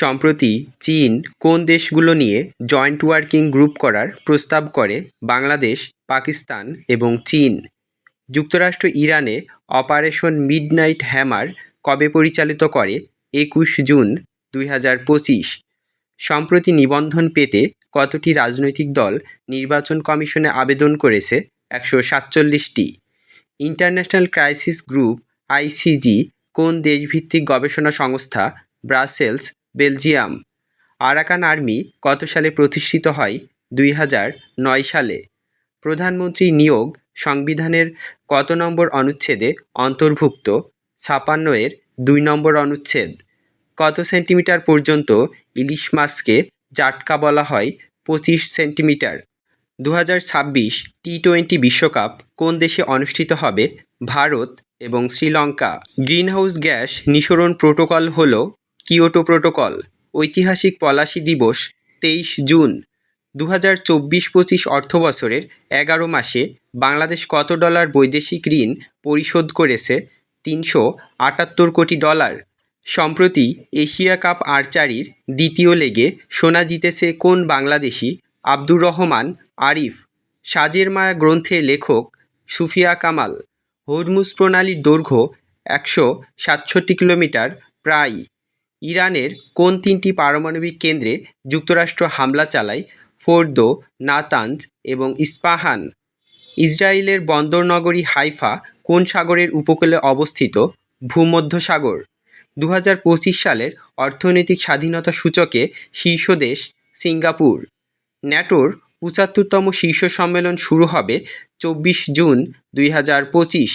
সম্প্রতি চীন কোন দেশগুলো নিয়ে জয়েন্ট ওয়ার্কিং গ্রুপ করার প্রস্তাব করে বাংলাদেশ, পাকিস্তান এবং চীন? যুক্তরাষ্ট্র ইরানে অপারেশন মিডনাইট হ্যামার কবে পরিচালিত করে? 21 জুন 2025। সম্প্রতি নিবন্ধন পেতে কতটি রাজনৈতিক দল নির্বাচন কমিশনে আবেদন করেছে? 147টি। ইন্টারন্যাশনাল ক্রাইসিস গ্রুপ আইসিজি কোন দেশভিত্তিক গবেষণা সংস্থা? Brussels, Belgium. আরাকান আর্মি কত সালে প্রতিষ্ঠিত হয়? 2009 সালে। প্রধানমন্ত্রী নিয়োগ সংবিধানের কত নম্বর অনুচ্ছেদে অন্তর্ভুক্ত? 56 এর 2 নম্বর অনুচ্ছেদ। কত সেন্টিমিটার পর্যন্ত ইলিশ মাছকে জাটকা বলা হয়? 25 সেন্টিমিটার। 2026 টি-20 বিশ্বকাপ কোন দেশে অনুষ্ঠিত হবে? ভারত এবং শ্রীলঙ্কা। গ্রিনহাউস গ্যাস নিঃসরণ প্রোটোকল হল কিয়োটো প্রোটোকল। ঐতিহাসিক পলাশী দিবস 23 জুন। 2024-25 অর্থবছরের 11 মাসে বাংলাদেশ কত ডলার বৈদেশিক ঋণ পরিশোধ করেছে? 378 কোটি ডলার। সম্প্রতি এশিয়া কাপ আর্চারির দ্বিতীয় লেগে সোনা জিতেছে কোন বাংলাদেশি? আব্দুর রহমান আরিফ। সাজের মায়া গ্রন্থের লেখক সুফিয়া কামাল। হরমুজ প্রণালীর দৈর্ঘ্য 167 কিলোমিটার প্রায়। ইরানের কোন 3টি পারমাণবিক কেন্দ্রে যুক্তরাষ্ট্র হামলা চালায়? ফোর্দো, নাতানজ এবং ইস্পাহান। ইসরায়েলের বন্দরনগরী হাইফা কোন সাগরের উপকূলে অবস্থিত? ভূমধ্যসাগর। 2025 সালের অর্থনৈতিক স্বাধীনতা সূচকে শীর্ষ দেশ সিঙ্গাপুর। ন্যাটোর 75তম শীর্ষ সম্মেলন শুরু হবে 24 জুন 2025।